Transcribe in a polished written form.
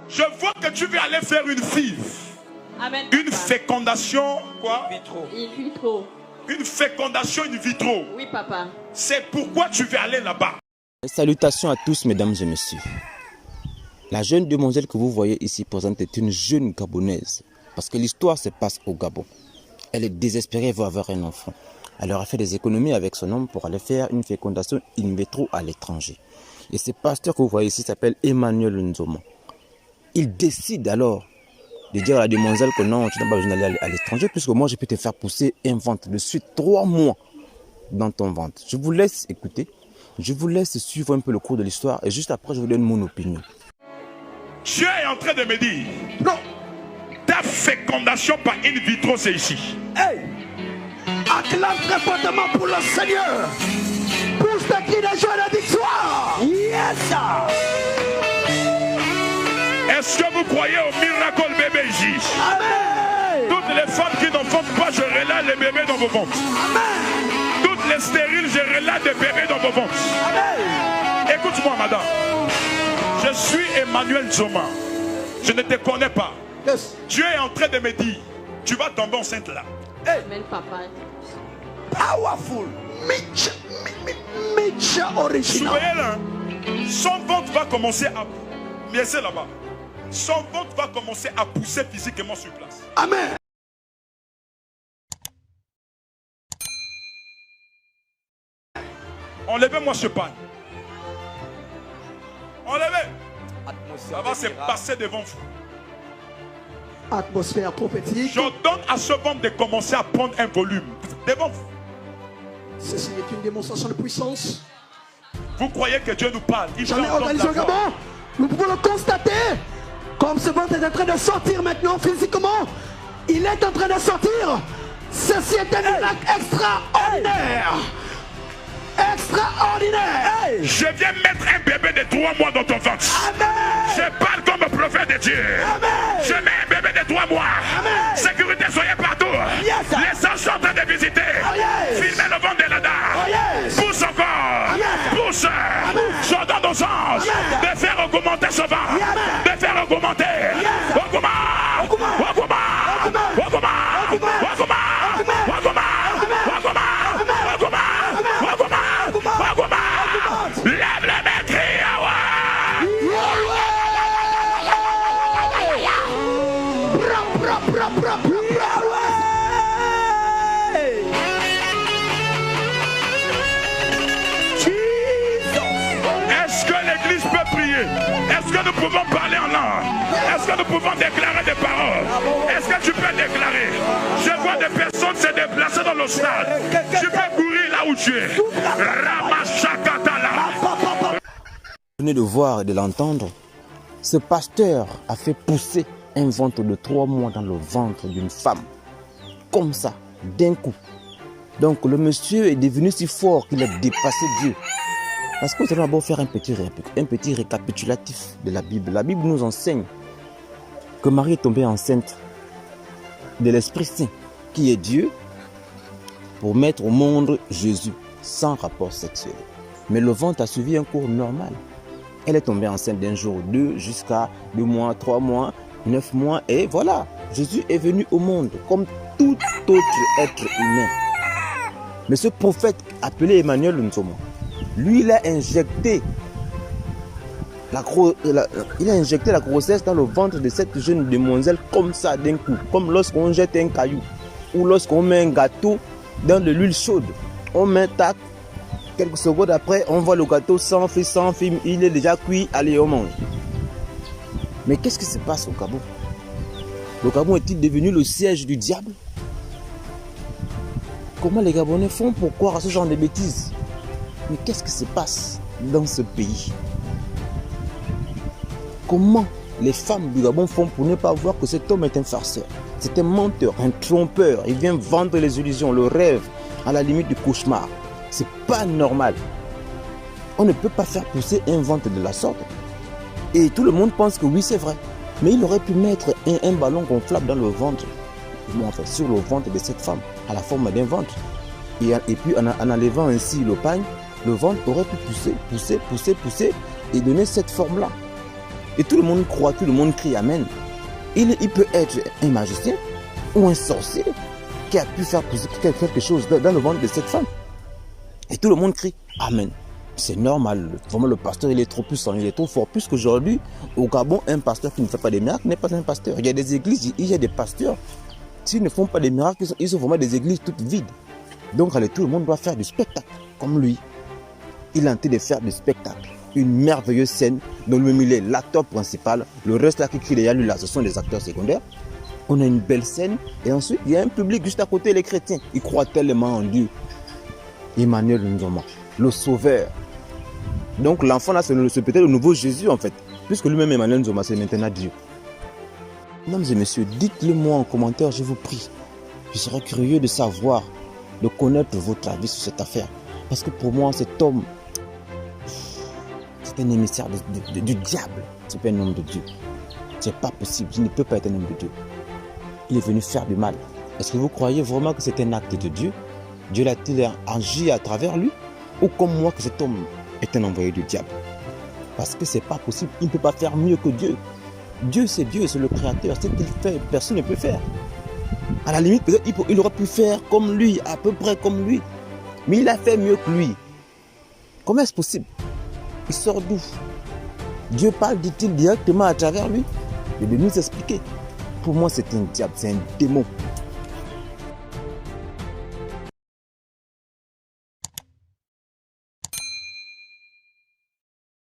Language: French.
Je vois que tu veux aller faire une FIV. Amen. Une fécondation, quoi? In vitro. Une fécondation in vitro. Oui, papa. C'est pourquoi tu veux aller là-bas. Salutations à tous, mesdames et messieurs. La jeune demoiselle que vous voyez ici présente est une jeune Gabonaise. Parce que l'histoire se passe au Gabon. Elle est désespérée, elle veut avoir un enfant. Elle aura fait des économies avec son homme pour aller faire une fécondation in vitro à l'étranger. Et ce pasteur que vous voyez ici s'appelle Emmanuel Nzoma. Il décide alors de dire à la demoiselle que non, tu n'as pas besoin d'aller à l'étranger puisque moi je peux te faire pousser un ventre de suite 3 mois dans ton ventre. Je vous laisse écouter, je vous laisse suivre un peu le cours de l'histoire et juste après je vous donne mon opinion. Dieu est en train de me dire, non, ta fécondation par in vitro c'est ici. Hey! Acclame très fortement pour le Seigneur. Pousse ta cri de joie et de victoire. Yes, sir. Est-ce que vous croyez au miracle bébé ici? Amen. Toutes les femmes qui n'enfantent pas, je relâche les bébés dans vos ventres. Amen. Toutes les stériles, je relâche des bébés dans vos ventres. Amen. Écoute-moi, madame. Je suis Emmanuel Nzoma. Je ne te connais pas. Yes. Dieu est en train de me dire, tu vas tomber enceinte là. Hey. Amen, papa. Powerful. Mitch original. Soyez là. Son ventre va commencer à... Mais c'est là-bas. Son ventre va commencer à pousser physiquement sur place. Amen. Enlevez-moi ce pan. Enlevez. Ça va se passer devant vous. Atmosphère prophétique. J'ordonne à ce ventre de commencer à prendre un volume. Devant vous. Ceci est une démonstration de puissance. Vous croyez que Dieu nous parle? Il Jamais vous entend organisé au la voix. Gabon. Nous pouvons le constater. Comme ce ventre est en train de sortir maintenant physiquement. Il est en train de sortir. Ceci est un miracle extraordinaire. Extraordinaire. Je viens mettre un bébé de 3 mois dans ton ventre. Amen. Je parle comme un prophète de Dieu. Amen. Je mets un bébé de 3 mois. Amen. Sécurité, soyez partout. Yes. Les gens sont en train de visiter. Oh, yes. Filmez le ventre de la dame. Oh, yes. Pousse encore. Amen. Pousse. J'ordonne aux anges Amen. de faire augmenter ce ventre. Amen. De faire augmenter. Yes. Augmente. Augmente. Augmente. Augmente. Augmente. Augmente. Lève les mains, crie. Est-ce que l'église peut prier? Est-ce que nous pouvons parler en langue? Est-ce que nous pouvons déclarer des paroles? Est-ce que tu peux déclarer? Je vois des personnes se déplacer dans le stade. Tu peux courir là où tu es. Ramachakatala. Vous venez de voir et de l'entendre, ce pasteur a fait pousser un ventre de 3 mois dans le ventre d'une femme. Comme ça, d'un coup. Donc le monsieur est devenu si fort qu'il a dépassé Dieu. Parce que nous allons d'abord faire un petit récapitulatif de la Bible. La Bible nous enseigne que Marie est tombée enceinte de l'Esprit Saint, qui est Dieu, pour mettre au monde Jésus, sans rapport sexuel. Mais le ventre a suivi un cours normal. Elle est tombée enceinte d'un jour, 2, jusqu'à 2 mois, 3 mois, 9 mois, et voilà, Jésus est venu au monde comme tout autre être humain. Mais ce prophète appelé Emmanuel Nzoma, lui, il a injecté la grossesse dans le ventre de cette jeune demoiselle comme ça d'un coup, comme lorsqu'on jette un caillou ou lorsqu'on met un gâteau dans de l'huile chaude. On met tac, quelques secondes après, on voit le gâteau sans film, il est déjà cuit, allez, on mange. Mais qu'est-ce qui se passe au Gabon? Le Gabon est-il devenu le siège du diable? Comment les Gabonais font pour croire à ce genre de bêtises? Mais qu'est-ce qui se passe dans ce pays? Comment les femmes du Gabon font pour ne pas voir que cet homme est un farceur? C'est un menteur, un trompeur. Il vient vendre les illusions, le rêve, à la limite du cauchemar. C'est pas normal. On ne peut pas faire pousser un ventre de la sorte. Et tout le monde pense que oui, c'est vrai. Mais il aurait pu mettre un ballon gonflable dans le ventre, enfin, sur le ventre de cette femme, à la forme d'un ventre. Et puis en enlevant ainsi le pagne, le ventre aurait pu pousser et donner cette forme-là. Et tout le monde croit, tout le monde crie Amen. Il peut être un magicien ou un sorcier qui a pu faire pousser quelque chose dans le ventre de cette femme. Et tout le monde crie Amen. C'est normal. Vraiment, le pasteur, il est trop puissant, il est trop fort. Puisqu'aujourd'hui, au Gabon, un pasteur qui ne fait pas des miracles n'est pas un pasteur. Il y a des églises, il y a des pasteurs. S'ils ne font pas des miracles, ils sont vraiment des églises toutes vides. Donc, allez, tout le monde doit faire du spectacle, comme lui. Il a en train de faire du spectacle. Une merveilleuse scène dont lui-même il est l'acteur principal. Le reste là qui crie derrière lui, là, ce sont des acteurs secondaires. On a une belle scène. Et ensuite, il y a un public juste à côté, les chrétiens. Ils croient tellement en Dieu. Emmanuel Nzoma, le sauveur. Donc l'enfant là, c'est peut-être le nouveau Jésus en fait. Puisque lui-même Emmanuel Nzoma, c'est maintenant Dieu. Mesdames et messieurs, dites-le moi en commentaire, je vous prie. Je serais curieux de savoir, de connaître votre avis sur cette affaire. Parce que pour moi, cet homme, c'est un émissaire du diable. C'est pas un homme de Dieu. C'est pas possible, il ne peut pas être un homme de Dieu. Il est venu faire du mal. Est-ce que vous croyez vraiment que c'est un acte de Dieu? Dieu l'a-t-il agi à travers lui? Ou comme moi que cet homme est un envoyé du diable? Parce que c'est pas possible, il ne peut pas faire mieux que Dieu. Dieu, c'est le créateur. Ce qu'il fait, personne ne peut faire. À la limite, peut-être il aurait pu faire comme lui, à peu près comme lui. Mais il a fait mieux que lui. Comment est-ce possible? Il sort d'où? Dieu parle, dit-il, directement à travers lui? Il est de nous expliquer. Pour moi, c'est un diable, c'est un démon.